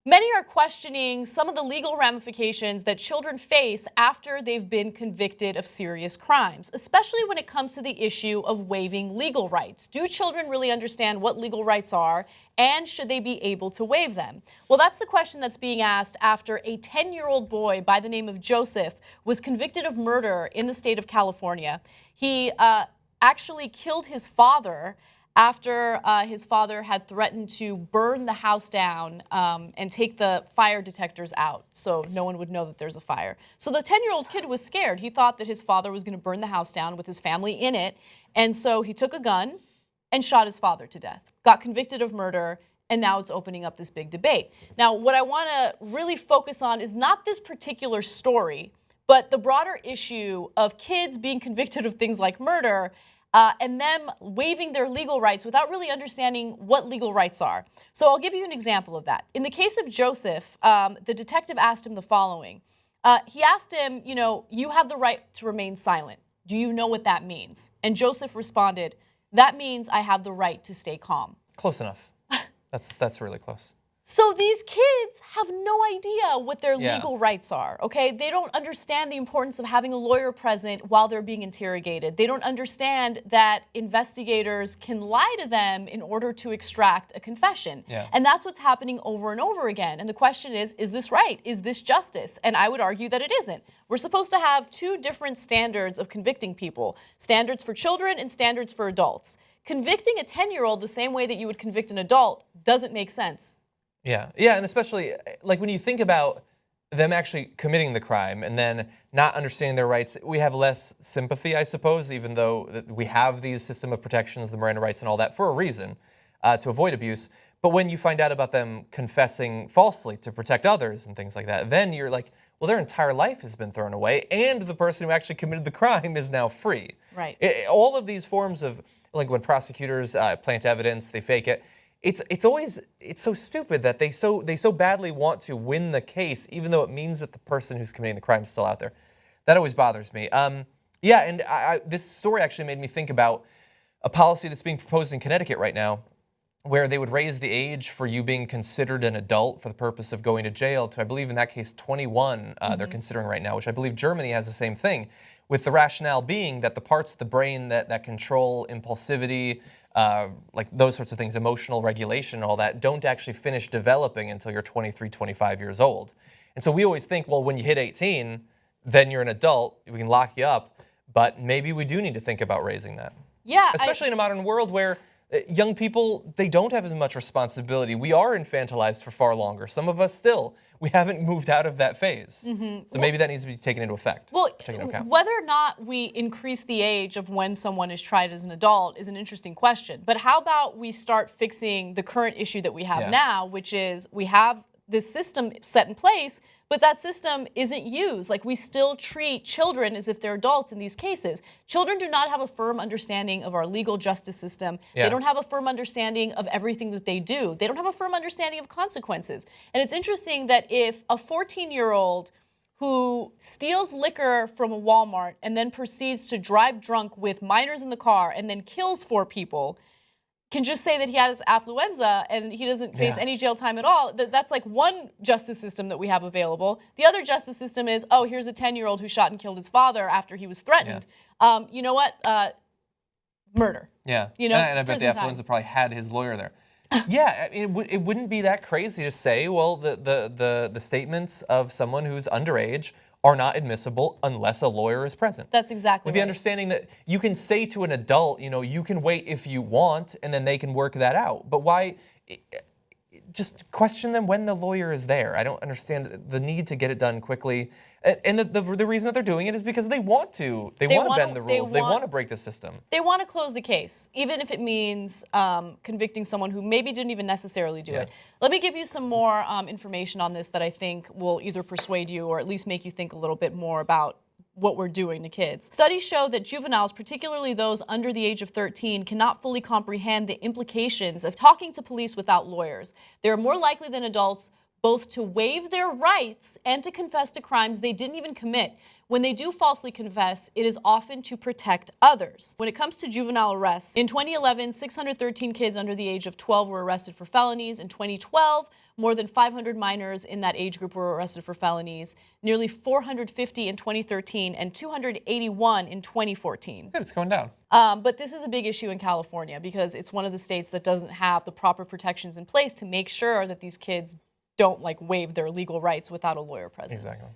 Many are questioning some of the legal ramifications that children face after they've been convicted of serious crimes, especially when it comes to the issue of waiving legal rights. Do children really understand what legal rights are, and should they be able to waive them? Well, that's the question that's being asked after a 10-year-old boy by the name of Joseph was convicted of murder in the state of California. He actually killed his father after his father had threatened to burn the house down and take the fire detectors out so no one would know that there's a fire. So the 10-year-old kid was scared. He thought that his father was going to burn the house down with his family in it. And so he took a gun and shot his father to death, got convicted of murder, and now it's opening up this big debate. Now, what I want to really focus on is not this particular story, but the broader issue of kids being convicted of things like murder and them waiving their legal rights without really understanding what legal rights are. So I'll give you an example of that. In the case of Joseph, the detective asked him the following. He asked him, you have the right to remain silent. Do you know what that means? And Joseph responded, that means I have the right to stay calm. Close enough. That's really close. So these kids have no idea what their legal rights are, okay? They don't understand the importance of having a lawyer present while they're being interrogated. They don't understand that investigators can lie to them in order to extract a confession. And that's what's happening over and over again. And the question is this right? Is this justice? And I would argue that it isn't. We're supposed to have two different standards of convicting people, standards for children and standards for adults. Convicting a 10-year-old the same way that you would convict an adult doesn't make sense. Yeah, and especially like when you think about them actually committing the crime and then not understanding their rights, we have less sympathy, I suppose, even though we have these system of protections, the Miranda rights and all that for a reason, to avoid abuse. But when you find out about them confessing falsely to protect others and things like that, then you're like, well, their entire life has been thrown away and the person who actually committed the crime is now free. Right. All of these forms of, like when prosecutors plant evidence, they fake it. It's so stupid that they so badly want to win the case, even though it means that the person who's committing the crime is still out there. That always bothers me. Yeah, and this story actually made me think about a policy that's being proposed in Connecticut right now, where they would raise the age for you being considered an adult for the purpose of going to jail to, I believe in that case, 21. They're considering right now, which I believe Germany has the same thing, with the rationale being that the parts of the brain that control impulsivity, like those sorts of things, emotional regulation and all that, don't actually finish developing until you're 23, 25 years old. And so we always think, well, when you hit 18, then you're an adult, we can lock you up, but maybe we do need to think about raising that. Yeah. Especially in a modern world where young people, they don't have as much responsibility. We are infantilized for far longer. Some of us still. We haven't moved out of that phase. So maybe that needs to be taken into effect. Well, taken into account. Whether or not we increase the age of when someone is tried as an adult is an interesting question. But how about we start fixing the current issue that we have now, which is we have this system set in place, but that system isn't used. Like, we still treat children as if they're adults in these cases. Children do not have a firm understanding of our legal justice system. They don't have a firm understanding of everything that they do. They don't have a firm understanding of consequences. And it's interesting that if a 14-year-old who steals liquor from a Walmart and then proceeds to drive drunk with minors in the car and then kills 4 people, can just say that he has affluenza and he doesn't face any jail time at all. That's like one justice system that we have available. The other justice system is, oh, here's a 10-year-old who shot and killed his father after he was threatened. You know what? Murder. Yeah, you know, and I bet the affluenza probably had his lawyer there. Yeah, it wouldn't be that crazy to say, well, the statements of someone who's underage are not admissible unless a lawyer is present. That's exactly With the understanding that you can say to an adult, you can wait if you want, and then they can work that out. But why? Just question them when the lawyer is there. I don't understand the need to get it done quickly. And the reason that they're doing it is because they want to. They want to bend the rules. They want to break the system. They want to close the case, even if it means convicting someone who maybe didn't even necessarily do it. Let me give you some more information on this that I think will either persuade you or at least make you think a little bit more about what we're doing to kids. Studies show that juveniles, particularly those under the age of 13, cannot fully comprehend the implications of talking to police without lawyers. They are more likely than adults both to waive their rights and to confess to crimes they didn't even commit. When they do falsely confess, it is often to protect others. When it comes to juvenile arrests, in 2011, 613 kids under the age of 12 were arrested for felonies. In 2012, more than 500 minors in that age group were arrested for felonies, nearly 450 in 2013 and 281 in 2014. Good, it's going down. But this is a big issue in California because it's one of the states that doesn't have the proper protections in place to make sure that these kids don't waive their legal rights without a lawyer present. Exactly.